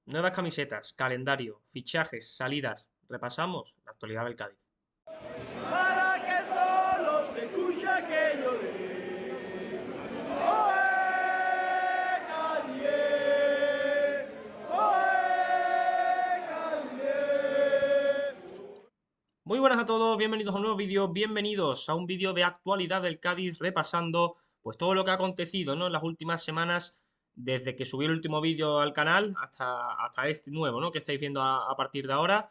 Nuevas camisetas, calendario, fichajes, salidas. Repasamos la actualidad del Cádiz. Para que solo se escuche aquello de ¡Oe, Cádiz! ¡Oe, Cádiz! Muy buenas a todos, bienvenidos a un nuevo vídeo, bienvenidos a un vídeo de actualidad del Cádiz repasando pues todo lo que ha acontecido, ¿no? En las últimas semanas desde que subí el último vídeo al canal hasta este nuevo, ¿no? Que estáis viendo a partir de ahora.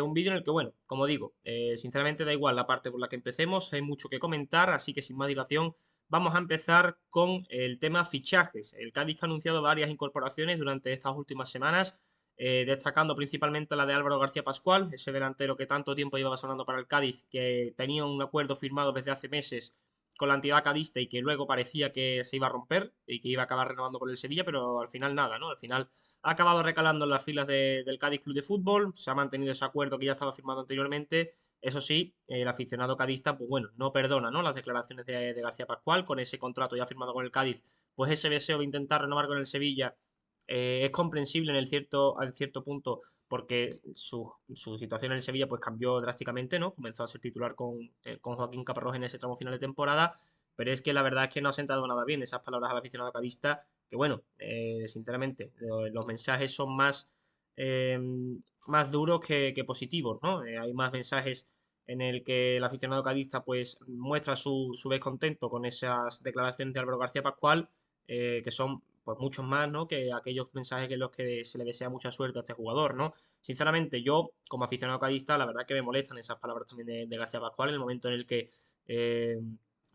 Un vídeo en el que, bueno, como digo, sinceramente da igual la parte por la que empecemos, hay mucho que comentar, así que sin más dilación vamos a empezar con el tema fichajes. El Cádiz ha anunciado varias incorporaciones durante estas últimas semanas, destacando principalmente la de Álvaro García Pascual, ese delantero que tanto tiempo llevaba sonando para el Cádiz, que tenía un acuerdo firmado desde hace meses con la entidad cadista y que luego parecía que se iba a romper y que iba a acabar renovando con el Sevilla, pero al final nada, ¿no? Al final ha acabado recalando en las filas del Cádiz Club de Fútbol, se ha mantenido ese acuerdo que ya estaba firmado anteriormente. Eso sí, el aficionado cadista, pues bueno, no perdona, ¿no? Las declaraciones de García Pascual con ese contrato ya firmado con el Cádiz, pues ese deseo de intentar renovar con el Sevilla es comprensible en cierto punto porque su situación en el Sevilla pues cambió drásticamente, ¿no? Comenzó a ser titular con Joaquín Caparrós en ese tramo final de temporada, pero es que la verdad es que no ha sentado nada bien esas palabras al aficionado cadista, que bueno, sinceramente, los mensajes son eh, más duros que positivos, ¿no? Hay más mensajes en el que el aficionado cadista pues muestra su descontento con esas declaraciones de Álvaro García Pascual, que son pues muchos más, ¿no? Que aquellos mensajes en los que se le desea mucha suerte a este jugador, ¿no? Sinceramente, yo, como aficionado cadista, la verdad que me molestan esas palabras también de García Pascual en el momento en el que eh,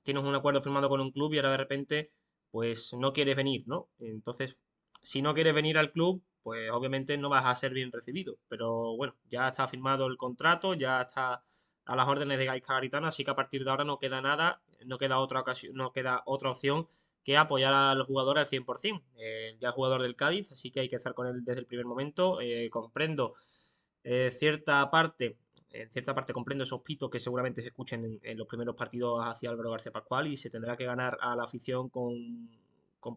tienes un acuerdo firmado con un club y ahora de repente, pues no quieres venir, ¿no? Entonces, si no quieres venir al club, pues obviamente no vas a ser bien recibido. Pero bueno, ya está firmado el contrato, ya está a las órdenes de Gaisca Garitano, así que a partir de ahora no queda nada, no queda otra ocasión, no queda otra opción que apoyar al jugador al 100%. Ya es jugador del Cádiz, así que hay que estar con él desde el primer momento. Comprendo cierta parte, en cierta parte comprendo esos pitos que seguramente se escuchen en los primeros partidos hacia Álvaro García Pascual y se tendrá que ganar a la afición con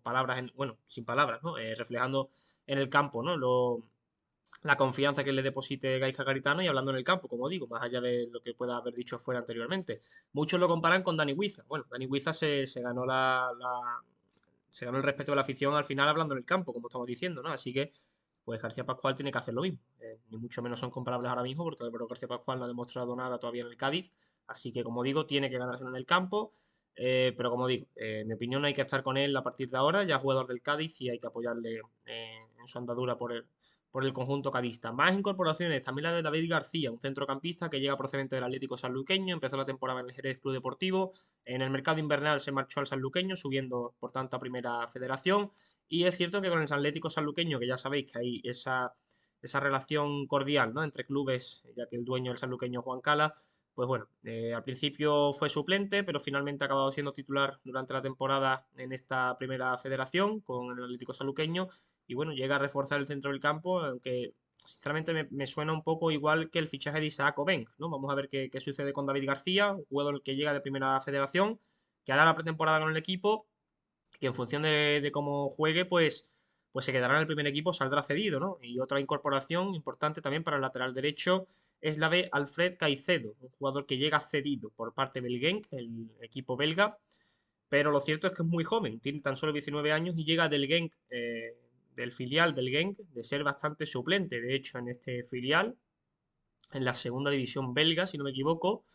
palabras, bueno, sin palabras, ¿no? Reflejando en el campo, ¿no? La confianza que le deposite Gaisca Garitano y hablando en el campo, como digo, más allá de lo que pueda haber dicho fuera anteriormente. Muchos lo comparan con Dani Huiza. Bueno, Dani Huiza se ganó se ganó el respeto de la afición al final hablando en el campo, como estamos diciendo, ¿no? Así que, pues García Pascual tiene que hacer lo mismo. Ni mucho menos son comparables ahora mismo, porque Álvaro García Pascual no ha demostrado nada todavía en el Cádiz. Así que, como digo, tiene que ganarse en el campo. Pero como digo, en mi opinión hay que estar con él a partir de ahora, ya jugador del Cádiz, y hay que apoyarle en su andadura por el conjunto cadista. Más incorporaciones, también la de David García, un centrocampista que llega procedente del Atlético Sanluqueño, empezó la temporada en el Jerez Club Deportivo, en el mercado invernal se marchó al Sanluqueño, subiendo por tanto a Primera Federación, y es cierto que con el Atlético Sanluqueño, que ya sabéis que hay esa relación cordial, ¿no? Entre clubes, ya que el dueño del sanluqueño Juan Cala, pues bueno, al principio fue suplente, pero finalmente ha acabado siendo titular durante la temporada en esta primera federación con el Atlético Sanluqueño y bueno, llega a reforzar el centro del campo, aunque sinceramente me suena un poco igual que el fichaje de Isaac Obenk, ¿no? Vamos a ver qué sucede con David García, un jugador que llega de primera federación, que hará la pretemporada con el equipo, que en función de cómo juegue, pues se quedará en el primer equipo, saldrá cedido, ¿no? Y otra incorporación importante también para el lateral derecho es la de Alfred Caicedo, un jugador que llega cedido por parte del Genk, el equipo belga, pero lo cierto es que es muy joven, tiene tan solo 19 años y llega del Genk, del filial del Genk, de ser bastante suplente, de hecho, en este filial, en la segunda división belga, si no me equivoco.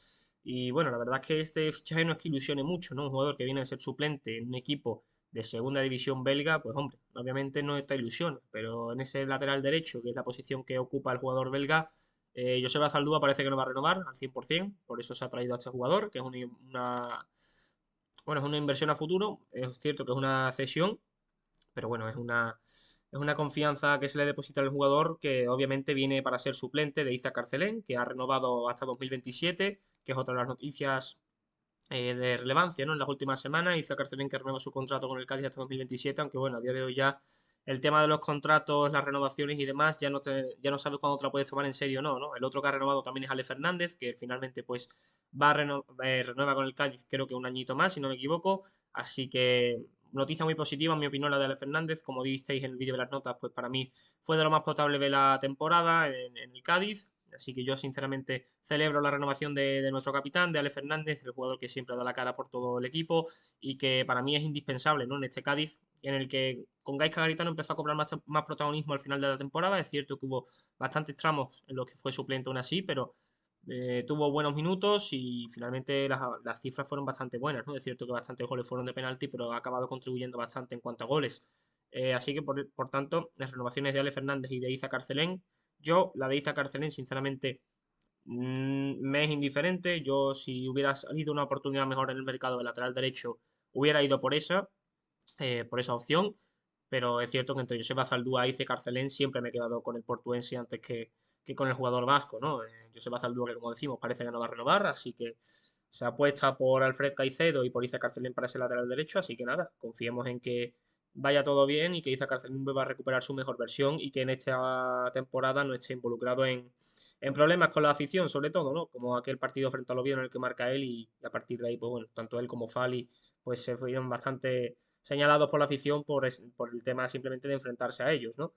Y bueno, la verdad es que este fichaje no es que ilusione mucho, ¿no? Un jugador que viene a ser suplente en un equipo de segunda división belga, pues hombre, obviamente no está ilusión, pero en ese lateral derecho, que es la posición que ocupa el jugador belga, Joseba Zaldúa parece que no va a renovar al 100%, por eso se ha traído a este jugador, que es bueno, es una inversión a futuro, es cierto que es una cesión, pero bueno, es una confianza que se le deposita al jugador que obviamente viene para ser suplente de Iza Carcelén, que ha renovado hasta 2027, que es otra de las noticias de relevancia, ¿no? En las últimas semanas, Iza Carcelén que renueva su contrato con el Cádiz hasta 2027, aunque bueno, a día de hoy ya el tema de los contratos, las renovaciones y demás, ya no sabes cuándo te la puedes tomar en serio o no, ¿no? El otro que ha renovado también es Ale Fernández, que finalmente renueva con el Cádiz creo que un añito más, si no me equivoco, así que noticia muy positiva, en mi opinión, la de Ale Fernández. Como visteis en el vídeo de las notas, pues para mí fue de lo más potable de la temporada en el Cádiz. Así que yo sinceramente celebro la renovación de nuestro capitán, de Ale Fernández, el jugador que siempre da la cara por todo el equipo y que para mí es indispensable, ¿no? En este Cádiz, en el que con Gaisca Garitano empezó a cobrar más protagonismo al final de la temporada. Es cierto que hubo bastantes tramos en los que fue suplente aún así, pero tuvo buenos minutos y finalmente las cifras fueron bastante buenas, ¿no? Es cierto que bastantes goles fueron de penalti, pero ha acabado contribuyendo bastante en cuanto a goles. Así que, por tanto, las renovaciones de Ale Fernández y de Iza Carcelén, yo, la de Iza Carcelén, sinceramente, me es indiferente. Yo, si hubiera salido una oportunidad mejor en el mercado de lateral derecho, hubiera ido por esa opción. Pero es cierto que entre Joseba Zaldúa y Ice Carcelén siempre me he quedado con el portuense antes que con el jugador vasco, ¿no? Joseba Zaldúa, que como decimos, parece que no va a renovar, así que se apuesta por Alfred Caicedo y por Ice Carcelén para ese lateral derecho, así que nada, confiemos en que vaya todo bien y que Iza Carcelén va a recuperar su mejor versión y que en esta temporada no esté involucrado en problemas con la afición, sobre todo, ¿no? Como aquel partido frente al Oviedo en el que marca él y a partir de ahí, pues bueno, tanto él como Fali, pues se fueron bastante señalados por la afición por el tema simplemente de enfrentarse a ellos, ¿no?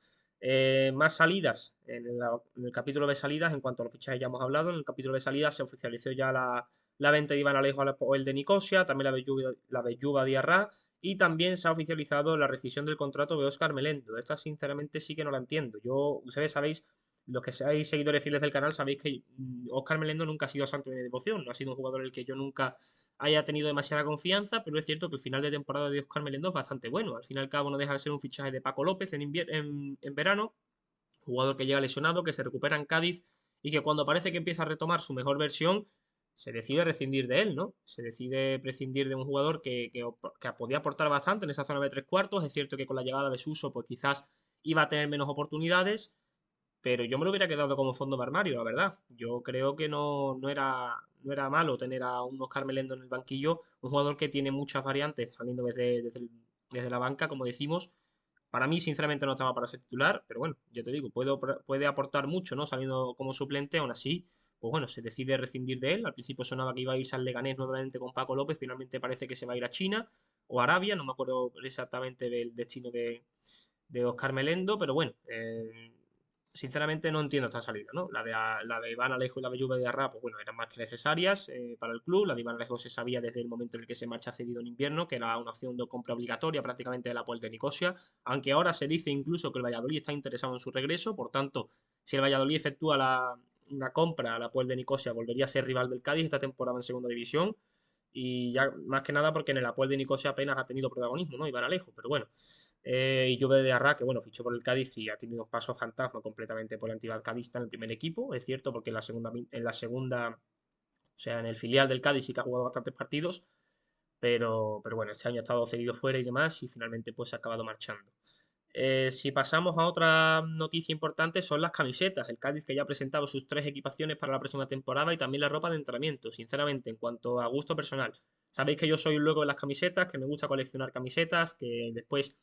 Más salidas, en el capítulo de salidas, en cuanto a los fichajes ya hemos hablado, en el capítulo de salidas se oficializó ya la venta de Iván Alejo al el de Nicosia, también la de Yuba Diarra, y también se ha oficializado la rescisión del contrato de Óscar Melendo. Esta sinceramente sí que no la entiendo. Ustedes sabéis, los que seáis seguidores fieles del canal, sabéis que Óscar Melendo nunca ha sido santo de mi devoción, no ha sido un jugador en el que yo nunca haya tenido demasiada confianza, pero es cierto que el final de temporada de Óscar Melendo es bastante bueno. Al fin y al cabo no deja de ser un fichaje de Paco López en verano, jugador que llega lesionado, que se recupera en Cádiz y que cuando parece que empieza a retomar su mejor versión, se decide rescindir de él, ¿no? Se decide prescindir de un jugador que podía aportar bastante en esa zona de tres cuartos. Es cierto que con la llegada de Suso, pues quizás iba a tener menos oportunidades, pero yo me lo hubiera quedado como fondo de armario, la verdad. Yo creo que no era malo tener a un Oscar Melendo en el banquillo, un jugador que tiene muchas variantes saliendo desde la banca, como decimos. Para mí, sinceramente, no estaba para ser titular, pero bueno, yo te digo, puede aportar mucho, ¿no? Saliendo como suplente, aún así, pues bueno, se decide rescindir de él. Al principio sonaba que iba a irse al Leganés nuevamente con Paco López, finalmente parece que se va a ir a China o a Arabia, no me acuerdo exactamente del destino de Oscar Melendo, pero bueno, sinceramente no entiendo esta salida, ¿no? La de Iván Alejo y la de Juve de Arra, pues bueno, eran más que necesarias para el club. La de Iván Alejo se sabía desde el momento en el que se marcha cedido en invierno, que era una opción de compra obligatoria prácticamente de la Puerta de Nicosia, aunque ahora se dice incluso que el Valladolid está interesado en su regreso, por tanto, si el Valladolid efectúa una compra a la Puerta de Nicosia, volvería a ser rival del Cádiz esta temporada en segunda división. Y ya más que nada porque en el Apoel de Nicosia apenas ha tenido protagonismo, ¿no? Iván Alejo, pero bueno. Y Juve de Arra, que bueno, fichó por el Cádiz y ha tenido un paso fantasma completamente por la entidad cadista en el primer equipo. Es cierto, porque o sea, en el filial del Cádiz sí que ha jugado bastantes partidos, pero bueno, este año ha estado cedido fuera y demás, y finalmente pues se ha acabado marchando. Si pasamos a otra noticia importante, son las camisetas. El Cádiz, que ya ha presentado sus tres equipaciones para la próxima temporada y también la ropa de entrenamiento. Sinceramente, en cuanto a gusto personal, sabéis que yo soy un loco de las camisetas, que me gusta coleccionar camisetas, que después,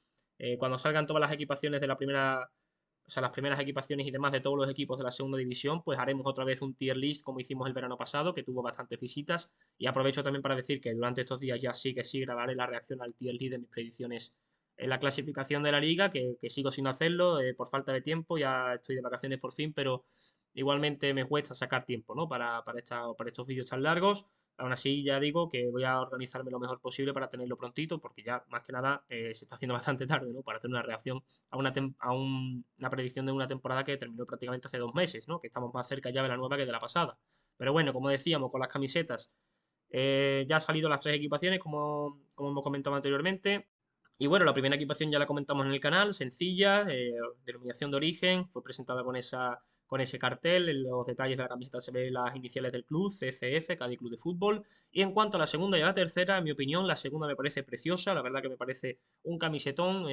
cuando salgan todas las equipaciones de la primera, o sea, las primeras equipaciones y demás de todos los equipos de la segunda división, pues haremos otra vez un tier list como hicimos el verano pasado, que tuvo bastantes visitas. Y aprovecho también para decir que durante estos días ya sí grabaré la reacción al tier list de mis predicciones en la clasificación de la liga, que sigo sin hacerlo por falta de tiempo. Ya estoy de vacaciones por fin, pero igualmente me cuesta sacar tiempo, ¿no? Para estos vídeos tan largos. Aún así, ya digo que voy a organizarme lo mejor posible para tenerlo prontito, porque ya más que nada se está haciendo bastante tarde, ¿no? Para hacer una reacción a una predicción de una temporada que terminó prácticamente hace 2 meses, ¿no? Que estamos más cerca ya de la nueva que de la pasada. Pero bueno, como decíamos, con las camisetas ya han salido las tres equipaciones, como hemos comentado anteriormente. Y bueno, la primera equipación ya la comentamos en el canal, sencilla, denominación de origen, fue presentada con ese cartel. En los detalles de la camiseta se ven las iniciales del club, CCF, Cádiz Club de Fútbol. Y en cuanto a la segunda y a la tercera, en mi opinión, la segunda me parece preciosa, la verdad que me parece un camisetón,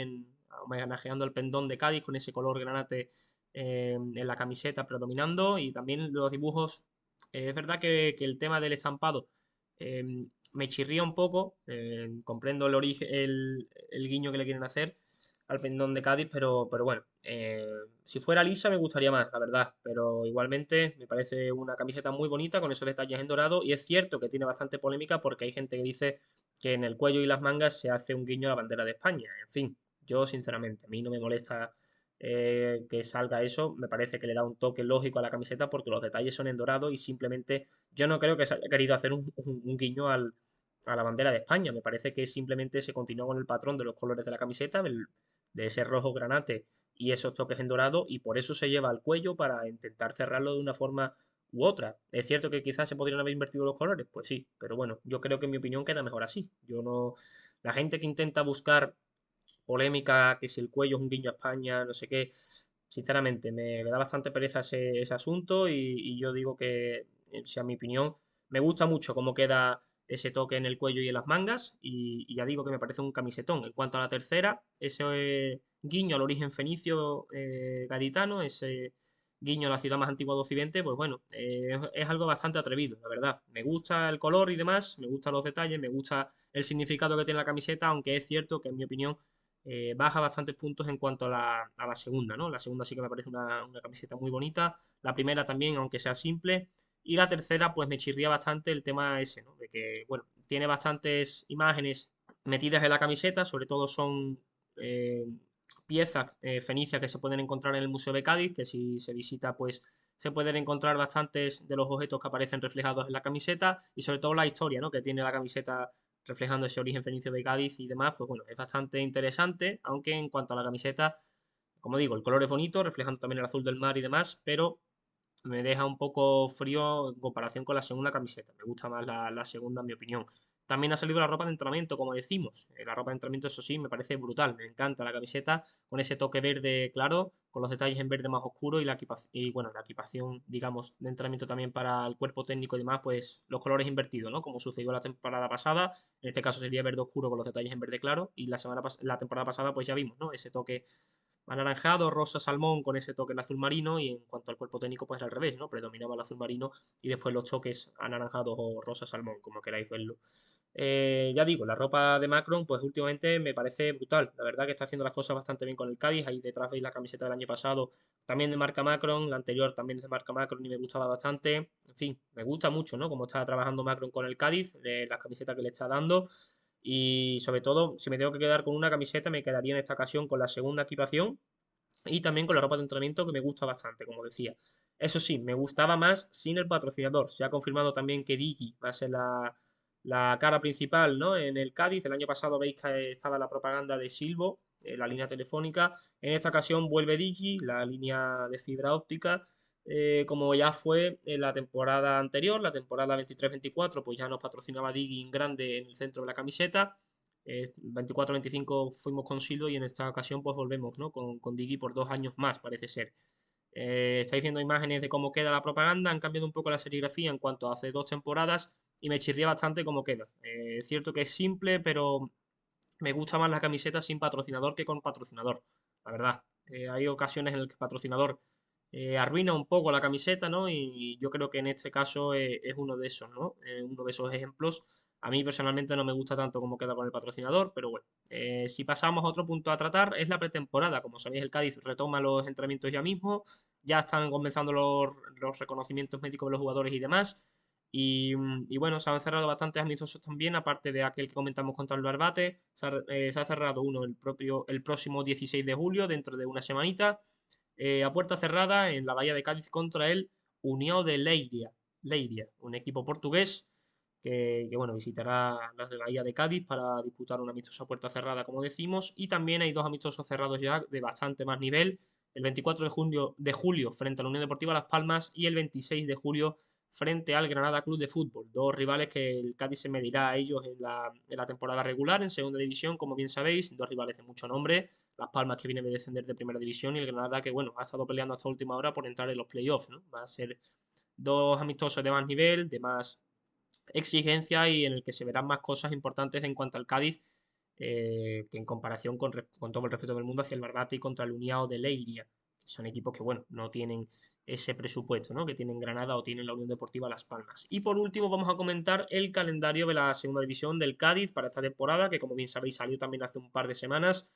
homenajeando al pendón de Cádiz con ese color granate en la camiseta predominando. Y también los dibujos, es verdad que el tema del estampado me chirría un poco, comprendo el guiño que le quieren hacer, al pendón de Cádiz, pero bueno, si fuera lisa me gustaría más, la verdad, pero igualmente me parece una camiseta muy bonita con esos detalles en dorado y es cierto que tiene bastante polémica porque hay gente que dice que en el cuello y las mangas se hace un guiño a la bandera de España, en fin, yo sinceramente, a mí no me molesta que salga eso, me parece que le da un toque lógico a la camiseta porque los detalles son en dorado y simplemente yo no creo que se haya querido hacer un guiño a la bandera de España, me parece que simplemente se continúa con el patrón de los colores de la camiseta, de ese rojo granate y esos toques en dorado y por eso se lleva al cuello para intentar cerrarlo de una forma u otra. Es cierto que quizás se podrían haber invertido los colores, pues sí, pero bueno, yo creo que en mi opinión queda mejor así. Yo no, la gente que intenta buscar polémica, que si el cuello es un guiño a España, no sé qué, sinceramente me da bastante pereza ese asunto y yo digo que, o sea, mi opinión, me gusta mucho cómo queda ese toque en el cuello y en las mangas y ya digo que me parece un camisetón. En cuanto a la tercera, ese guiño al origen fenicio gaditano, ese guiño a la ciudad más antigua de Occidente, pues bueno, es algo bastante atrevido, la verdad. Me gusta el color y demás, me gustan los detalles, me gusta el significado que tiene la camiseta, aunque es cierto que en mi opinión baja bastantes puntos en cuanto a la segunda, ¿no? La segunda sí que me parece una camiseta muy bonita, la primera también, aunque sea simple, y la tercera pues me chirría bastante el tema ese, ¿no? De que, bueno, tiene bastantes imágenes metidas en la camiseta, sobre todo son eh, piezas fenicias que se pueden encontrar en el Museo de Cádiz, que si se visita pues se pueden encontrar bastantes de los objetos que aparecen reflejados en la camiseta y sobre todo la historia, ¿no? Que tiene la camiseta reflejando ese origen fenicio de Cádiz y demás, pues bueno, es bastante interesante, aunque en cuanto a la camiseta, como digo, el color es bonito, reflejando también el azul del mar y demás, pero me deja un poco frío en comparación con la segunda camiseta. Me gusta más la segunda, en mi opinión. También ha salido la ropa de entrenamiento, como decimos. La ropa de entrenamiento, eso sí, me parece brutal. Me encanta la camiseta con ese toque verde claro, con los detalles en verde más oscuro y y bueno, la equipación, digamos, de entrenamiento también para el cuerpo técnico y demás, pues los colores invertidos, ¿no? Como sucedió la temporada pasada. En este caso sería verde oscuro con los detalles en verde claro. Y la temporada pasada, pues ya vimos, ¿no? Ese toque anaranjado, rosa salmón con ese toque en azul marino y en cuanto al cuerpo técnico pues al revés, ¿no? Predominaba el azul marino y después los choques anaranjados o rosa salmón, como queráis verlo. Ya digo, la ropa de Macron pues últimamente me parece brutal, la verdad que está haciendo las cosas bastante bien con el Cádiz, ahí detrás veis la camiseta del año pasado, también de marca Macron, la anterior también es de marca Macron y me gustaba bastante, en fin, me gusta mucho, ¿no? Cómo está trabajando Macron con el Cádiz, las camisetas que le está dando y sobre todo, si me tengo que quedar con una camiseta, me quedaría en esta ocasión con la segunda equipación y también con la ropa de entrenamiento que me gusta bastante, como decía. Eso sí, me gustaba más sin el patrocinador. Se ha confirmado también que Digi va a ser la cara principal, ¿no? En el Cádiz. El año pasado veis que estaba la propaganda de Silvo, la línea telefónica. En esta ocasión vuelve Digi, la línea de fibra óptica. Como ya fue en la temporada anterior, la temporada 23-24, pues ya nos patrocinaba Digi en grande en el centro de la camiseta. 24-25 fuimos con Silvo y en esta ocasión pues volvemos, ¿no? Con Digi por 2 años más, parece ser. Estáis viendo imágenes de cómo queda la propaganda, han cambiado un poco la serigrafía en cuanto a hace 2 temporadas y me chirría bastante cómo queda. Es cierto que es simple, pero me gusta más la camiseta sin patrocinador que con patrocinador, la verdad. Hay ocasiones en las que el patrocinador arruina un poco la camiseta, ¿no? Y yo creo que en este caso es uno de esos, ¿no? Uno de esos ejemplos. A mí personalmente no me gusta tanto como queda con el patrocinador, pero bueno. Si pasamos a otro punto a tratar, es la pretemporada. Como sabéis, el Cádiz retoma los entrenamientos ya mismo. Ya están comenzando los reconocimientos médicos de los jugadores y demás. Y bueno, se han cerrado bastantes amistosos también, aparte de aquel que comentamos contra el Barbate. Se ha cerrado uno el próximo 16 de julio, dentro de una semanita, a puerta cerrada en la Bahía de Cádiz contra el União de Leiria, un equipo portugués bueno, visitará las de Bahía de Cádiz para disputar un amistoso a puerta cerrada, como decimos. Y también hay dos amistosos cerrados ya de bastante más nivel. El 24 de julio frente a la Unión Deportiva Las Palmas y el 26 de julio frente al Granada Club de Fútbol. Dos rivales que el Cádiz se medirá a ellos en la temporada regular, en segunda división, como bien sabéis. Dos rivales de mucho nombre. Las Palmas que viene de descender de primera división y el Granada que, bueno, ha estado peleando hasta última hora por entrar en los playoffs, ¿no? Va a ser dos amistosos de más nivel, de más exigencia y en el que se verán más cosas importantes en cuanto al Cádiz que en comparación con todo el respeto del mundo hacia el Barbate y contra el União de Leiria, que son equipos que, bueno, no tienen ese presupuesto, ¿no? Que tienen Granada o tienen la Unión Deportiva Las Palmas. Y por último vamos a comentar el calendario de la segunda división del Cádiz para esta temporada, que como bien sabéis salió también hace un par de semanas.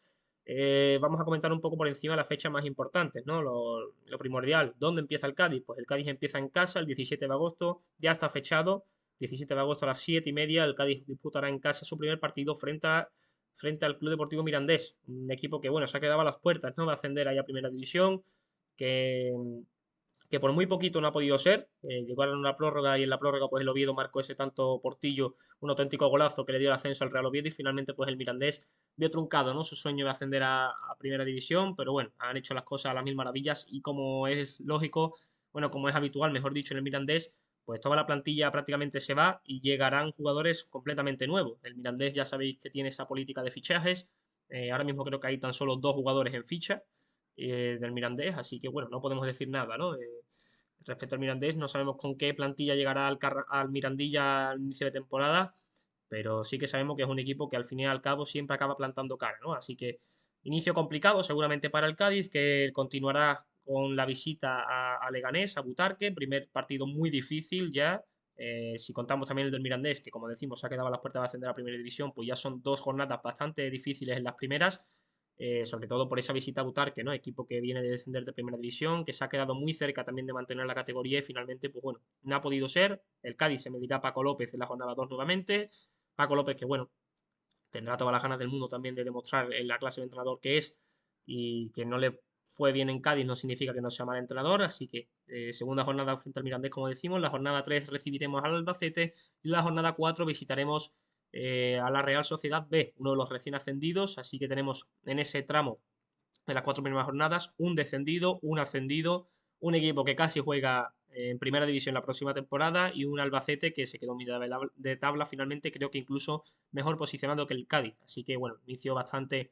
Vamos a comentar un poco por encima las fechas más importantes, ¿no? Lo primordial. ¿Dónde empieza el Cádiz? Pues el Cádiz empieza en casa el 17 de agosto, ya está fechado. 17 de agosto a las 7:30, el Cádiz disputará en casa su primer partido frente al Club Deportivo Mirandés, un equipo que, bueno, se ha quedado a las puertas, ¿no? De ascender ahí a Primera División, que, que por muy poquito no ha podido ser. Llegaron a una prórroga y en la prórroga pues el Oviedo marcó ese tanto Portillo, un auténtico golazo que le dio el ascenso al Real Oviedo y finalmente pues el Mirandés vio truncado, ¿no? Su sueño de ascender a Primera División, pero bueno, han hecho las cosas a las mil maravillas y como es lógico, bueno, como es habitual, mejor dicho, en el Mirandés, pues toda la plantilla prácticamente se va y llegarán jugadores completamente nuevos. El Mirandés ya sabéis que tiene esa política de fichajes. Ahora mismo creo que hay tan solo 2 jugadores en ficha del Mirandés, así que bueno, no podemos decir nada, ¿no? Respecto al Mirandés, no sabemos con qué plantilla llegará al Mirandilla al inicio de temporada, pero sí que sabemos que es un equipo que al fin y al cabo siempre acaba plantando cara, ¿no? Así que inicio complicado seguramente para el Cádiz, que continuará con la visita a Leganés, a Butarque, primer partido muy difícil ya. Si contamos también el del Mirandés, que como decimos se ha quedado a las puertas de ascender a la primera división, pues ya son 2 jornadas bastante difíciles en las primeras, sobre todo por esa visita a Butarque, ¿no? Equipo que viene de descender de primera división, que se ha quedado muy cerca también de mantener la categoría y finalmente, pues bueno, no ha podido ser. El Cádiz se medirá a Paco López en la jornada 2 nuevamente. Paco López, que bueno, tendrá todas las ganas del mundo también de demostrar en la clase de entrenador que es y que no le fue bien en Cádiz no significa que no sea mal entrenador, así que segunda jornada frente al Mirandés, como decimos, la jornada 3 recibiremos al Albacete y la jornada 4 visitaremos a la Real Sociedad B, uno de los recién ascendidos, así que tenemos en ese tramo de las 4 primeras jornadas un descendido, un ascendido, un equipo que casi juega en primera división la próxima temporada y un Albacete que se quedó en mitad de tabla finalmente, creo que incluso mejor posicionado que el Cádiz. Así que bueno, inicio bastante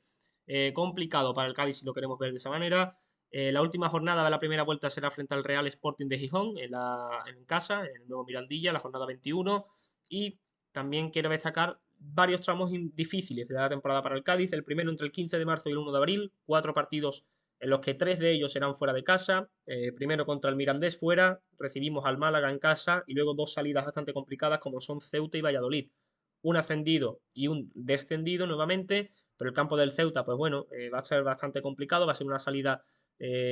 complicado para el Cádiz si lo queremos ver de esa manera. La última jornada de la primera vuelta será frente al Real Sporting de Gijón en casa, en el nuevo Mirandilla, la jornada 21. Y también quiero destacar varios tramos difíciles de la temporada para el Cádiz. El primero entre el 15 de marzo y el 1 de abril, 4 partidos en los que 3 de ellos serán fuera de casa. Primero contra el Mirandés fuera, recibimos al Málaga en casa y luego 2 salidas bastante complicadas como son Ceuta y Valladolid. Un ascendido y un descendido nuevamente, pero el campo del Ceuta, pues bueno, va a ser bastante complicado, va a ser una salida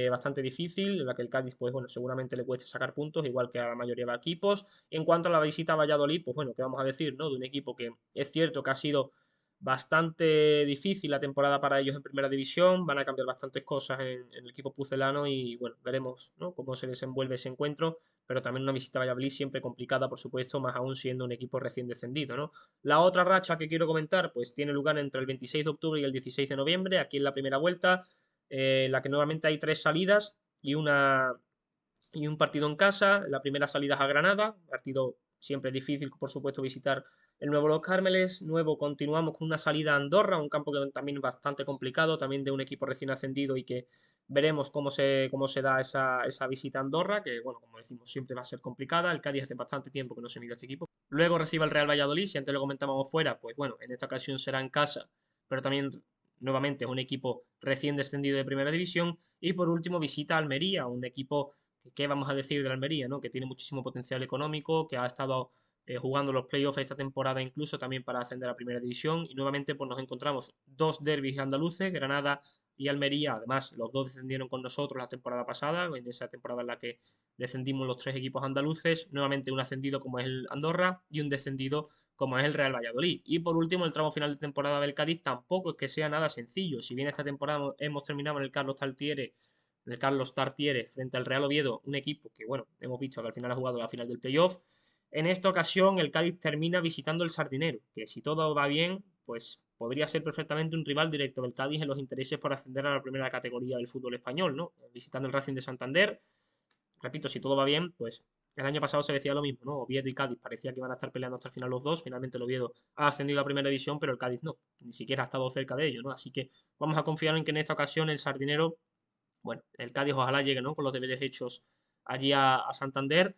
bastante difícil, en la que el Cádiz, pues bueno, seguramente le cueste sacar puntos, igual que a la mayoría de equipos. En cuanto a la visita a Valladolid, pues bueno, ¿qué vamos a decir, no? De un equipo que es cierto que ha sido bastante difícil la temporada para ellos en primera división, van a cambiar bastantes cosas en el equipo pucelano y bueno, veremos, ¿no? Cómo se desenvuelve ese encuentro, pero también una visita a Valladolid siempre complicada, por supuesto, más aún siendo un equipo recién descendido, ¿no? La otra racha que quiero comentar, pues tiene lugar entre el 26 de octubre y el 16 de noviembre, aquí en la primera vuelta, en la que nuevamente hay 3 salidas y un partido en casa. La primera salida es a Granada, partido siempre difícil, por supuesto, visitar el nuevo Los Cármeles. Nuevo continuamos con una salida a Andorra, un campo que también es bastante complicado, también de un equipo recién ascendido y que veremos cómo se da esa visita a Andorra, que bueno, como decimos, siempre va a ser complicada. El Cádiz hace bastante tiempo que no se mide a este equipo. Luego recibe el Real Valladolid, si antes lo comentábamos fuera, pues bueno, en esta ocasión será en casa, pero también nuevamente es un equipo recién descendido de primera división. Y por último visita a Almería, un equipo ¿qué vamos a decir de la Almería, ¿no? Que tiene muchísimo potencial económico, que ha estado jugando los playoffs esta temporada incluso también para ascender a primera división y nuevamente pues nos encontramos 2 derbis andaluces, Granada y Almería. Además los dos descendieron con nosotros la temporada pasada, en esa temporada en la que descendimos los 3 equipos andaluces, nuevamente un ascendido como es el Andorra y un descendido como es el Real Valladolid. Y por último, el tramo final de temporada del Cádiz tampoco es que sea nada sencillo. Si bien esta temporada hemos terminado en el Carlos Tartiere frente al Real Oviedo, un equipo que, bueno, hemos visto que al final ha jugado la final del playoff. En esta ocasión, el Cádiz termina visitando el Sardinero, que si todo va bien, pues podría ser perfectamente un rival directo del Cádiz en los intereses por ascender a la primera categoría del fútbol español, ¿no? Visitando el Racing de Santander, repito, si todo va bien, pues el año pasado se decía lo mismo, ¿no? Oviedo y Cádiz parecía que iban a estar peleando hasta el final los dos. Finalmente el Oviedo ha ascendido a primera división, pero el Cádiz no. Ni siquiera ha estado cerca de ello, ¿no? Así que vamos a confiar en que en esta ocasión el Sardinero, bueno, el Cádiz ojalá llegue, ¿no? Con los deberes hechos allí a Santander.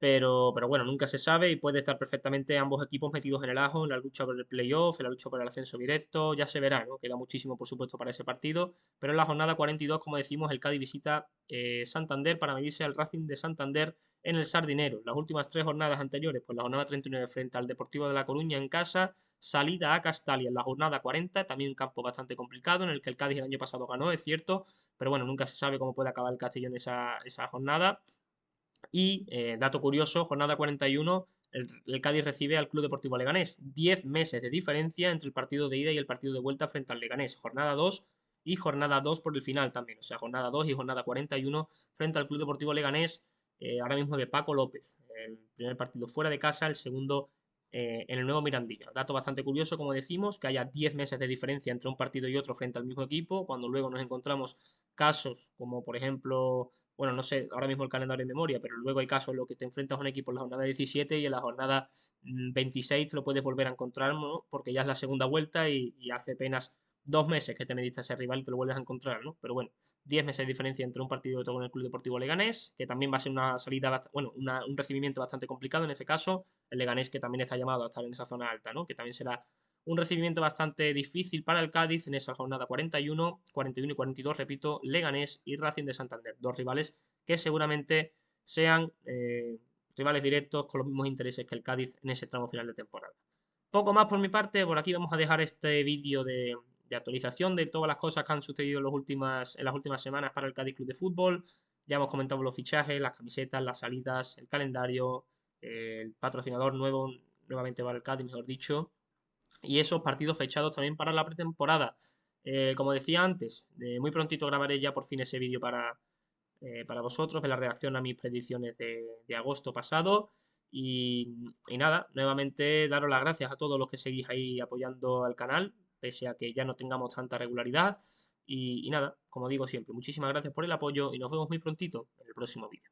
pero bueno, nunca se sabe y puede estar perfectamente ambos equipos metidos en el ajo, en la lucha por el playoff, en la lucha por el ascenso directo, ya se verá, ¿no? Queda muchísimo, por supuesto, para ese partido, pero en la jornada 42, como decimos, el Cádiz visita Santander para medirse al Racing de Santander en el Sardinero. Las últimas tres jornadas anteriores, pues la jornada 39 frente al Deportivo de La Coruña en casa, salida a Castalia en la jornada 40, también un campo bastante complicado en el que el Cádiz el año pasado ganó, es cierto, pero bueno, nunca se sabe cómo puede acabar el Castellón esa jornada. Y, dato curioso, jornada 41, el Cádiz recibe al Club Deportivo Leganés. 10 meses de diferencia entre el partido de ida y el partido de vuelta frente al Leganés. Jornada 2 y jornada 2 por el final también. O sea, jornada 2 y jornada 41 frente al Club Deportivo Leganés, ahora mismo de Paco López. El primer partido fuera de casa, el segundo en el nuevo Mirandilla. Dato bastante curioso, como decimos, que haya 10 meses de diferencia entre un partido y otro frente al mismo equipo, cuando luego nos encontramos casos como, por ejemplo, bueno, no sé ahora mismo el calendario en memoria, pero luego hay casos en los que te enfrentas a un equipo en la jornada 17 y en la jornada 26 te lo puedes volver a encontrar, ¿no? Porque ya es la segunda vuelta y hace apenas 2 meses que te mediste a ese rival y te lo vuelves a encontrar, ¿no? Pero bueno, 10 meses de diferencia entre un partido y otro con el Club Deportivo Leganés, que también va a ser una salida, bueno, un recibimiento bastante complicado en ese caso. El Leganés que también está llamado a estar en esa zona alta, ¿no? Que también será un recibimiento bastante difícil para el Cádiz en esa jornada 41, 41 y 42, repito, Leganés y Racing de Santander. Dos rivales que seguramente sean rivales directos con los mismos intereses que el Cádiz en ese tramo final de temporada. Poco más por mi parte, por aquí vamos a dejar este vídeo de actualización de todas las cosas que han sucedido en las últimas semanas para el Cádiz Club de Fútbol. Ya hemos comentado los fichajes, las camisetas, las salidas, el calendario, el patrocinador nuevo, nuevamente para el Cádiz, mejor dicho, y esos partidos fechados también para la pretemporada. Como decía antes, muy prontito grabaré ya por fin ese vídeo para vosotros, de la reacción a mis predicciones de agosto pasado. Y nada, nuevamente daros las gracias a todos los que seguís ahí apoyando al canal, pese a que ya no tengamos tanta regularidad. Y nada, como digo siempre, muchísimas gracias por el apoyo y nos vemos muy prontito en el próximo vídeo.